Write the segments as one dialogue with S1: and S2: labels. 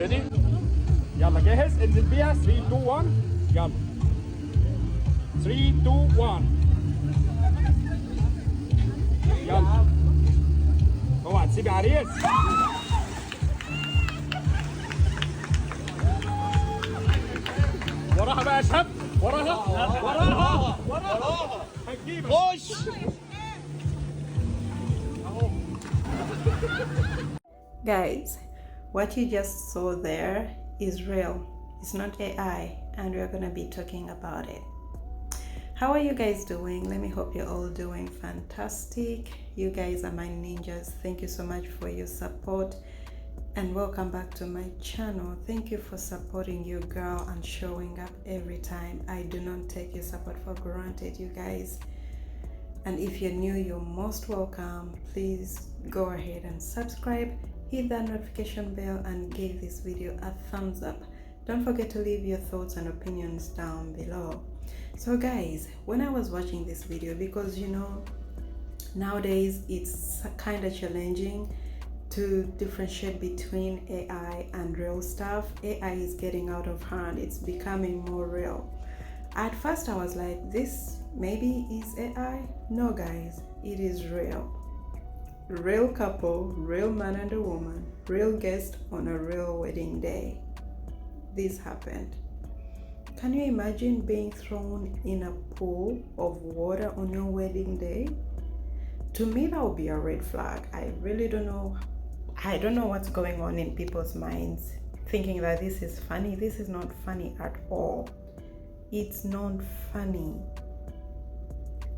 S1: Ready? يلا جاهز انزل بيها 3 2 1 يلا 3 2 1 يلا اوعى تسيبي عريس وراها بقى يا شاب وراها هتجيبك خش
S2: Guys, what you just saw there is real. It's not AI, and we're gonna be talking about it. How are you guys doing? Let me hope you're all doing fantastic. You guys are my ninjas. Thank you so much for your support, and welcome back to my channel. Thank you for supporting your girl and showing up every time. I do not take your support for granted, you guys. And if you're new, you're most welcome. Please go ahead and subscribe, hit that notification bell, and give this video a thumbs up. Don't forget to leave your thoughts and opinions down below. So guys, when I was watching this video, because you know nowadays it's kind of challenging to differentiate between AI and real stuff. AI is getting out of hand. It's becoming more real. At first I was like, this maybe is AI. No guys, it is real. Real couple, real man and a woman, real guest on a real wedding day. This happened. Can you imagine being thrown in a pool of water on your wedding day? To me, that would be a red flag. I really don't know. I don't know what's going on in people's minds, thinking that this is funny. This is not funny at all. It's not funny.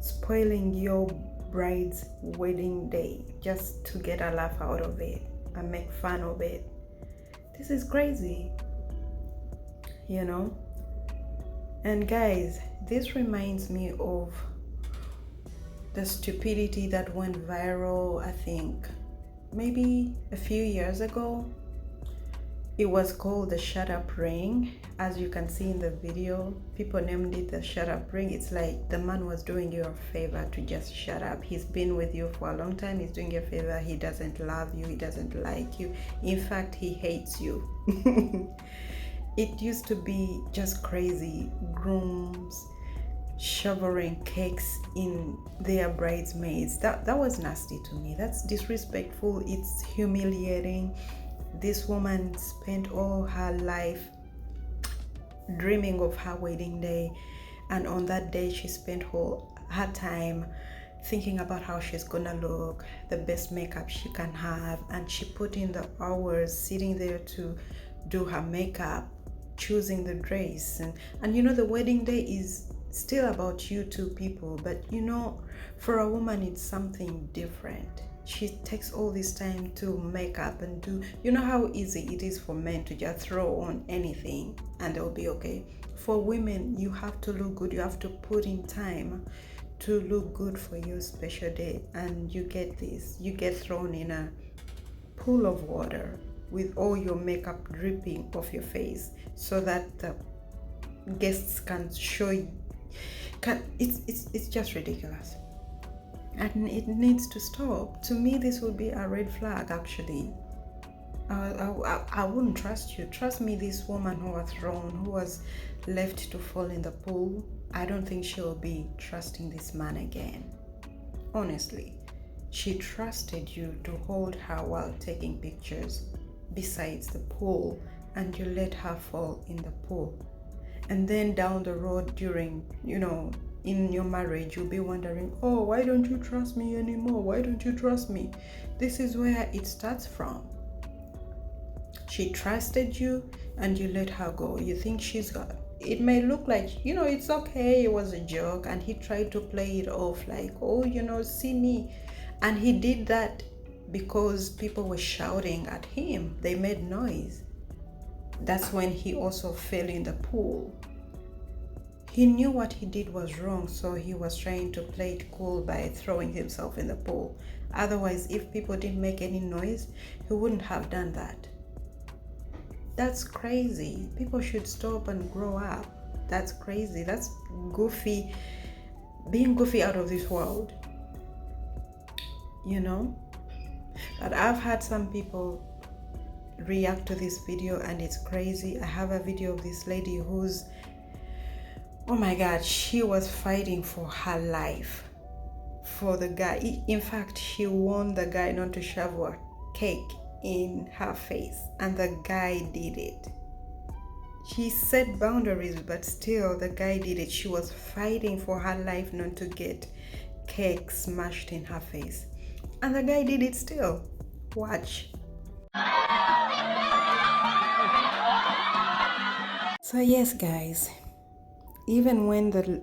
S2: Spoiling your bride's wedding day just to get a laugh out of it and make fun of it. This is crazy, you know? And guys, this reminds me of the stupidity that went viral, I think, maybe a few years ago. It was called the shut up ring. As you can see in the video, people named it the shut up ring. It's like the man was doing you a favor to just shut up. He's been with you for a long time. He's doing you a favor. He doesn't love you. He doesn't like you. In fact, he hates you. It used to be just crazy. Grooms shoveling cakes in their bridesmaids. That was nasty to me. That's disrespectful. It's humiliating. This woman spent all her life dreaming of her wedding day, and on that day she spent her time thinking about how she's gonna look, the best makeup she can have, and she put in the hours sitting there to do her makeup, choosing the dress, and you know, the wedding day is still about you two people, but you know, for a woman it's something different. She takes all this time to make up and do, you know how easy it is for men to just throw on anything and they'll be okay. For women, you have to look good. You have to put in time to look good for your special day, and you get this. You get thrown in a pool of water with all your makeup dripping off your face so that the guests can show you. It's just ridiculous. And it needs to stop. To me, this would be a red flag, actually. I wouldn't trust you. Trust me, this woman who was left to fall in the pool, I don't think she'll be trusting this man again. Honestly, she trusted you to hold her while taking pictures besides the pool, and you let her fall in the pool. And then down the road during, you know, in your marriage, you'll be wondering, oh, why don't you trust me anymore? Why don't you trust me? This is where it starts from. She trusted you and you let her go. You think she's got, it may look like, you know, it's okay, it was a joke, and he tried to play it off like, oh, you know, see me. And he did that because people were shouting at him. They made noise. That's when he also fell in the pool. He knew what he did was wrong, so he was trying to play it cool by throwing himself in the pool. Otherwise, if people didn't make any noise, he wouldn't have done that. That's crazy. People should stop and grow up. That's crazy. That's goofy. Being goofy out of this world. You know? But I've had some people react to this video, and it's crazy. I have a video of this lady who's, oh my god, she was fighting for her life for the guy. In fact, she warned the guy not to shove a cake in her face, and the guy did it. She set boundaries, but still the guy did it. She was fighting for her life not to get cake smashed in her face, and the guy did it still. Watch. So yes guys, even when the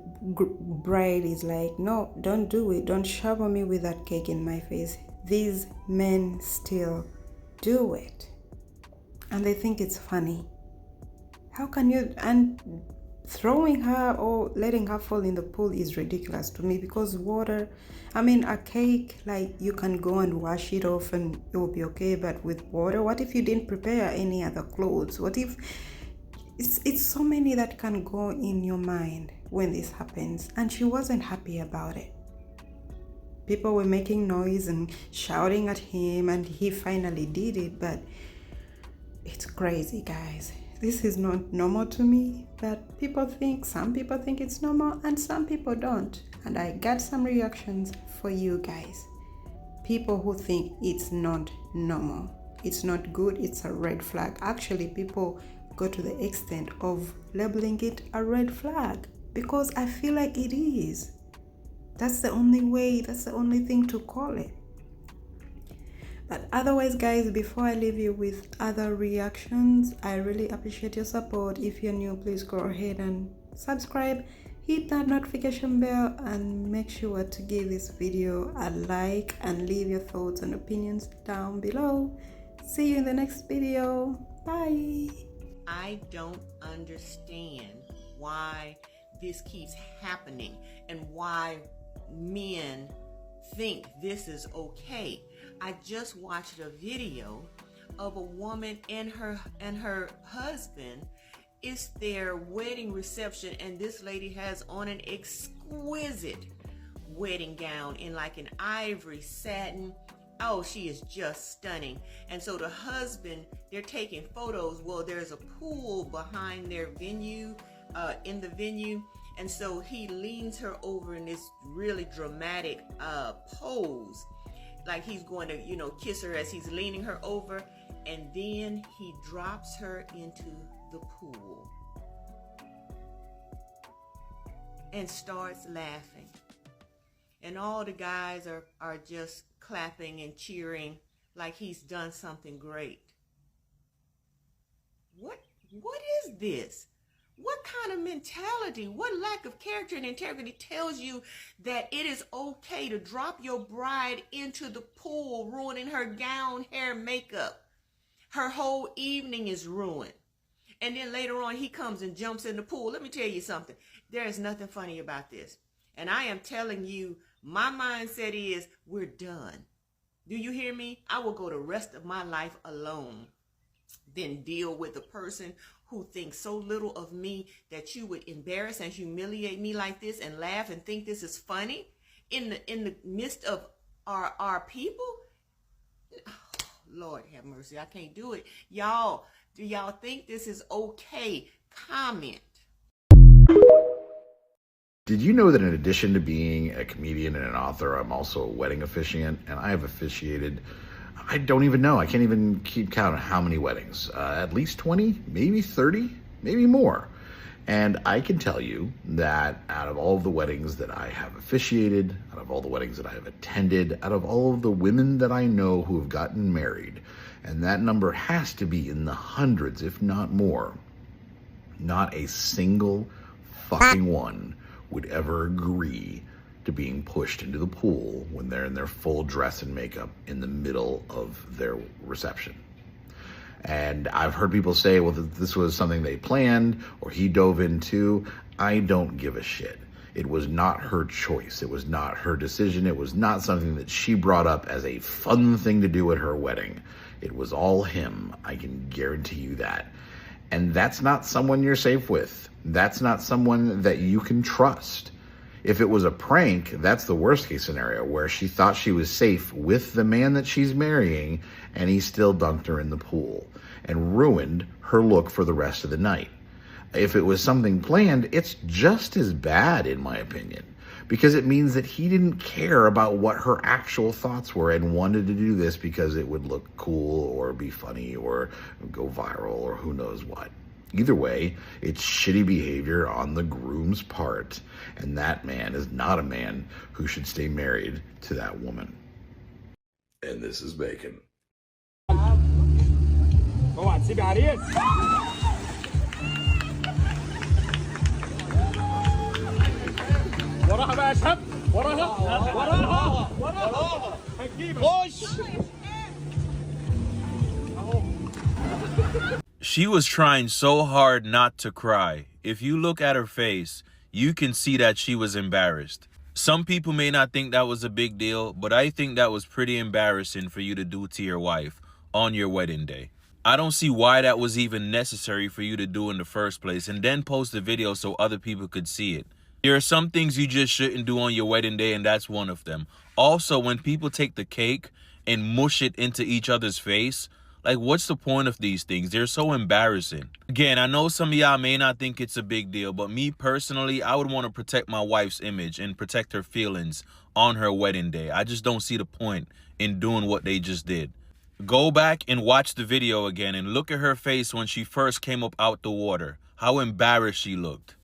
S2: bride is like, no, don't do it, don't shower me with that cake in my face, these men still do it, and they think it's funny. How can you? And throwing her or letting her fall in the pool is ridiculous to me, because water, I mean, a cake, like, you can go and wash it off and it will be okay, but with water, what if you didn't prepare any other clothes? What if it's so many that can go in your mind when this happens? And she wasn't happy about it. People were making noise and shouting at him, and he finally did it. But it's crazy, guys. This is not normal to me, but some people think it's normal and some people don't. And I got some reactions for you guys. People who think it's not normal, it's not good, it's a red flag. Actually, people go to the extent of labeling it a red flag, because I feel like it is. That's the only way, that's the only thing to call it. But otherwise, guys, before I leave you with other reactions, I really appreciate your support. If you're new, please go ahead and subscribe, hit that notification bell, and make sure to give this video a like and leave your thoughts and opinions down below. See you in the next video. Bye.
S3: I don't understand why this keeps happening and why men think this is okay. I just watched a video of a woman and her husband. It's their wedding reception, and this lady has on an exquisite wedding gown in like an ivory satin. Oh, she is just stunning. And so the husband, they're taking photos. Well, there's a pool behind their venue, in the venue. And so he leans her over in this really dramatic pose, like he's going to, kiss her as he's leaning her over. And then he drops her into the pool and starts laughing. And all the guys are just clapping and cheering like he's done something great. What is this? What kind of mentality, what lack of character and integrity tells you that it is okay to drop your bride into the pool, ruining her gown, hair, makeup? Her whole evening is ruined. And then later on, he comes and jumps in the pool. Let me tell you something. There is nothing funny about this. And I am telling you, my mindset is, we're done. Do you hear me? I will go the rest of my life alone than deal with a person who thinks so little of me that you would embarrass and humiliate me like this and laugh and think this is funny in the midst of our people. Oh, Lord have mercy, I can't do it. Y'all, do y'all think this is okay? Comment.
S4: Did you know that in addition to being a comedian and an author, I'm also a wedding officiant, and I have officiated, I don't even know, I can't even keep count of how many weddings, at least 20, maybe 30, maybe more. And I can tell you that out of all of the weddings that I have officiated, out of all the weddings that I have attended, out of all of the women that I know who have gotten married, and that number has to be in the hundreds, if not more, not a single fucking one would ever agree to being pushed into the pool when they're in their full dress and makeup in the middle of their reception. And I've heard people say, well, this was something they planned or he dove into. I don't give a shit. It was not her choice. It was not her decision. It was not something that she brought up as a fun thing to do at her wedding. It was all him. I can guarantee you that. And that's not someone you're safe with. That's not someone that you can trust. If it was a prank, that's the worst case scenario, where she thought she was safe with the man that she's marrying and he still dunked her in the pool. and ruined her look for the rest of the night. If it was something planned, it's just as bad, in my opinion, because it means that he didn't care about what her actual thoughts were and wanted to do this because it would look cool or be funny or go viral or who knows what. Either way, it's shitty behavior on the groom's part, and that man is not a man who should stay married to that woman. And this is Bacon.
S1: Go on, sit down here. وراها بقى شاب وراها هتجيبك خش.
S5: She was trying so hard not to cry. If you look at her face, you can see that she was embarrassed. Some people may not think that was a big deal, but I think that was pretty embarrassing for you to do to your wife on your wedding day. I don't see why that was even necessary for you to do in the first place, and then post the video so other people could see it. There are some things you just shouldn't do on your wedding day, and that's one of them. Also, when people take the cake and mush it into each other's face, like, what's the point of these things? They're so embarrassing. Again, I know some of y'all may not think it's a big deal, but me personally, I would want to protect my wife's image and protect her feelings on her wedding day. I just don't see the point in doing what they just did. Go back and watch the video again and look at her face when she first came up out the water. How embarrassed she looked.